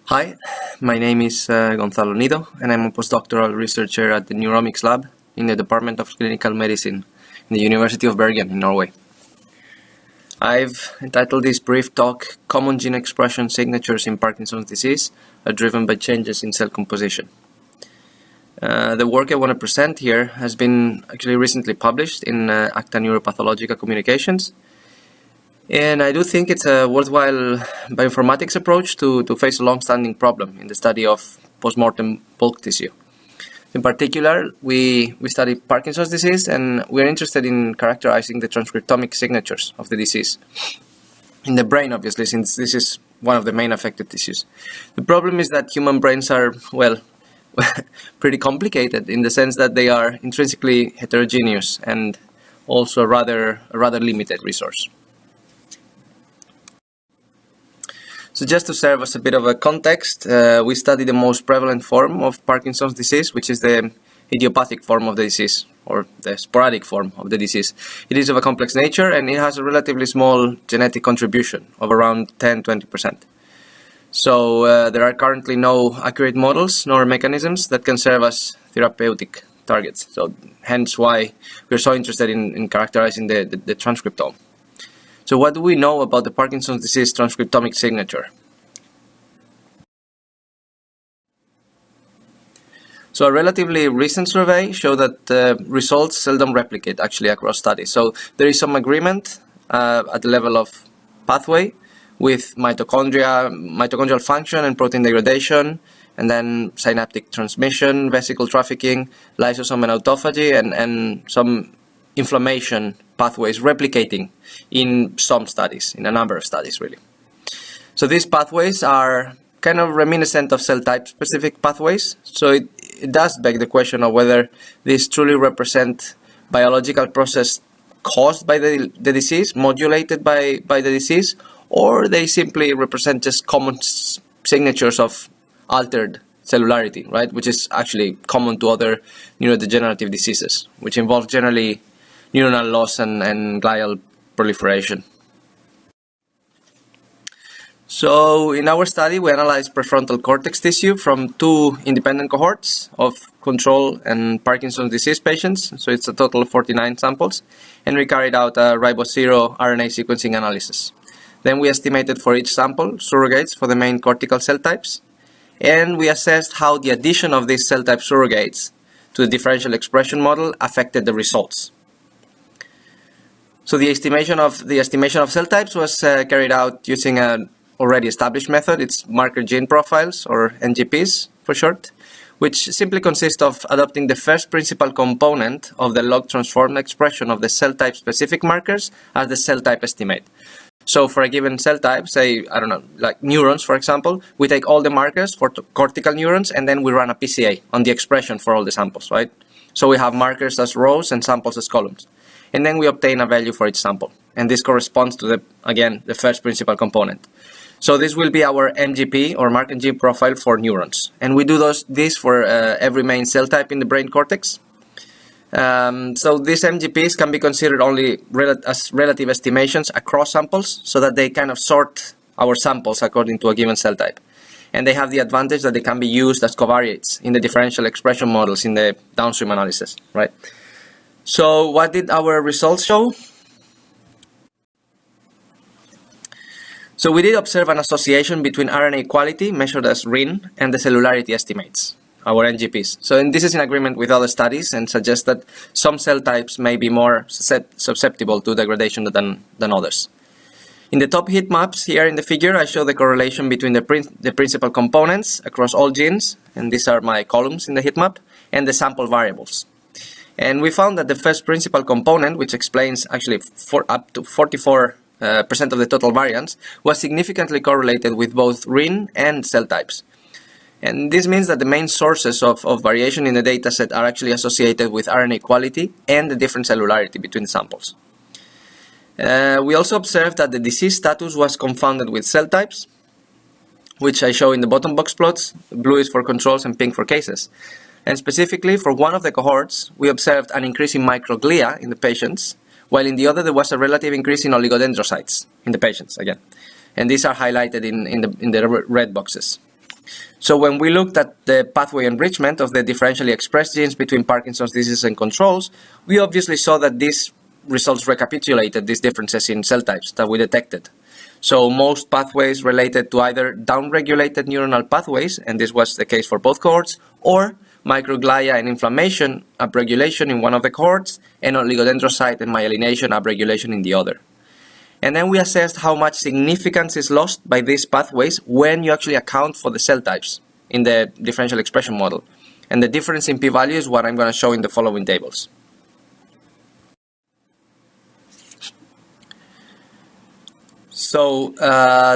Hi, my name is Gonzalo Nido, and I'm a postdoctoral researcher at the Neuromics Lab in the Department of Clinical Medicine in the University of Bergen in Norway. I've entitled this brief talk, Common Gene Expression Signatures in Parkinson's Disease are Driven by Changes in Cell Composition. The work I want to present here has been actually recently published in Acta Neuropathologica Communications. And I do think it's a worthwhile bioinformatics approach to face a long-standing problem in the study of postmortem bulk tissue. In particular, we study Parkinson's disease, and we're interested in characterizing the transcriptomic signatures of the disease in the brain, obviously, since this is one of the main affected tissues. The problem is that human brains are, well, pretty complicated in the sense that they are intrinsically heterogeneous and also a rather limited resource. So just to serve as a bit of a context, we study the most prevalent form of Parkinson's disease, which is the idiopathic form of the disease, or the sporadic form of the disease. It is of a complex nature, and it has a relatively small genetic contribution of around 10–20%. So there are currently no accurate models nor mechanisms that can serve as therapeutic targets. So hence why we're so interested in characterizing the transcriptome. So what do we know about the Parkinson's disease transcriptomic signature? So a relatively recent survey showed that results seldom replicate actually across studies. So there is some agreement at the level of pathway with mitochondrial function and protein degradation, and then synaptic transmission, vesicle trafficking, lysosome and autophagy, and some inflammation pathways replicating in some studies, in a number of studies really. So these pathways are kind of reminiscent of cell type specific pathways, so it does beg the question of whether these truly represent biological process caused by the disease, modulated by the disease, or they simply represent just common signatures of altered cellularity, right, which is actually common to other neurodegenerative diseases, which involve generally neuronal loss and glial proliferation. So in our study, we analyzed prefrontal cortex tissue from 2 independent cohorts of control and Parkinson's disease patients. So it's a total of 49 samples. And we carried out a ribosero RNA sequencing analysis. Then we estimated for each sample surrogates for the main cortical cell types. And we assessed how the addition of these cell type surrogates to the differential expression model affected the results. So the estimation of cell types was carried out using an already established method. It's marker gene profiles, or NGPs for short, which simply consists of adopting the first principal component of the log transformed expression of the cell type specific markers as the cell type estimate. So for a given cell type, say, I don't know, like neurons, for example, we take all the markers for cortical neurons, and then we run a PCA on the expression for all the samples, right? So we have markers as rows and samples as columns. And then we obtain a value for each sample. And this corresponds to, the first principal component. So this will be our MGP, or marker gene profile, for neurons. And we do this for every main cell type in the brain cortex. So these MGPs can be considered only as relative estimations across samples, so that they kind of sort our samples according to a given cell type. And they have the advantage that they can be used as covariates in the differential expression models in the downstream analysis, right? So what did our results show? So we did observe an association between RNA quality, measured as RIN, and the cellularity estimates, our NGPs. So and this is in agreement with other studies and suggests that some cell types may be more susceptible to degradation than others. In the top heat maps here in the figure, I show the correlation between the principal components across all genes, and these are my columns in the heat map, and the sample variables. And we found that the first principal component, which explains actually up to 44% of the total variance, was significantly correlated with both RIN and cell types. And this means that the main sources of variation in the dataset are actually associated with RNA quality and the different cellularity between the samples. We also observed that the disease status was confounded with cell types, which I show in the bottom box plots. Blue is for controls and pink for cases. And specifically, for one of the cohorts, we observed an increase in microglia in the patients, while in the other there was a relative increase in oligodendrocytes in the patients again. And these are highlighted in the red boxes. So when we looked at the pathway enrichment of the differentially expressed genes between Parkinson's disease and controls, we obviously saw that these results recapitulated these differences in cell types that we detected. So most pathways related to either downregulated neuronal pathways, and this was the case for both cohorts, or microglia and inflammation upregulation in one of the cohorts, and oligodendrocyte and myelination upregulation in the other. And then we assessed how much significance is lost by these pathways when you actually account for the cell types in the differential expression model. And the difference in p-value is what I'm going to show in the following tables. So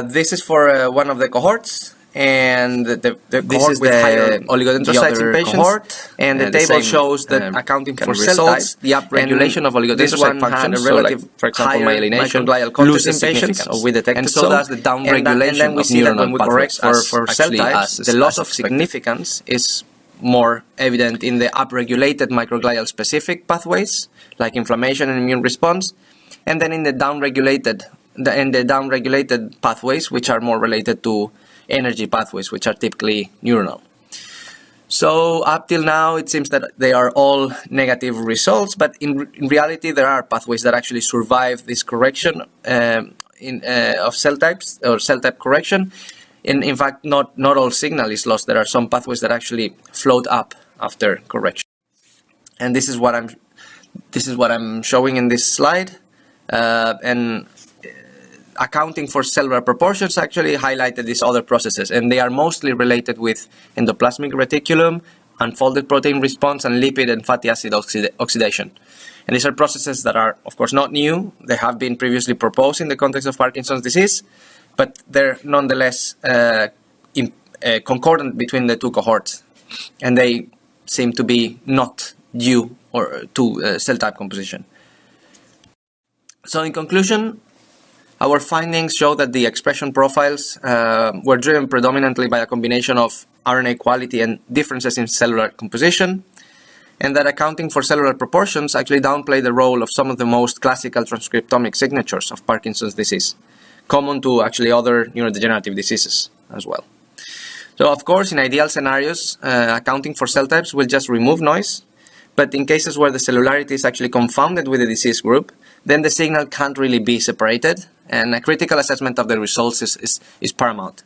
this is for one of the cohorts, and the cohort with higher oligodendrocytes in patients. Cohort, and the table shows that accounting for cell types, the upregulation of oligodendrocyte function, a relative, so for example, myelination, loses patients, so we detected, and so does the downregulation and we see that when we correct for cell types, the loss of significance is more evident in the upregulated microglial specific pathways, like inflammation and immune response, and then in the downregulated pathways, which are more related to energy pathways, which are typically neuronal. So up till now, it seems that they are all negative results, but in reality, there are pathways that actually survive this correction of cell types or cell type correction. In fact, not all signal is lost. There are some pathways that actually float up after correction, and this is what I'm showing in this slide. Accounting for cellular proportions actually highlighted these other processes, and they are mostly related with endoplasmic reticulum, unfolded protein response, and lipid and fatty acid oxidation. And these are processes that are, of course, not new. They have been previously proposed in the context of Parkinson's disease, but they're nonetheless concordant between the two cohorts, and they seem to be not due to cell type composition. So in conclusion, our findings show that the expression profiles were driven predominantly by a combination of RNA quality and differences in cellular composition, and that accounting for cellular proportions actually downplay the role of some of the most classical transcriptomic signatures of Parkinson's disease, common to actually other neurodegenerative diseases as well. So of course, in ideal scenarios, accounting for cell types will just remove noise, but in cases where the cellularity is actually confounded with the disease group, then the signal can't really be separated, and a critical assessment of the results is paramount.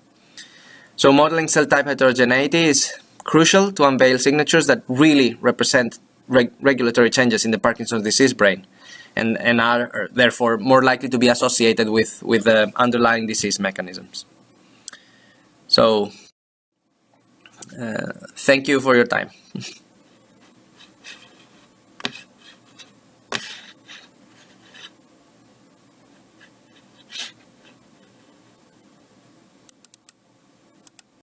So modeling cell type heterogeneity is crucial to unveil signatures that really represent regulatory changes in the Parkinson's disease brain, and are therefore more likely to be associated with the underlying disease mechanisms. So thank you for your time.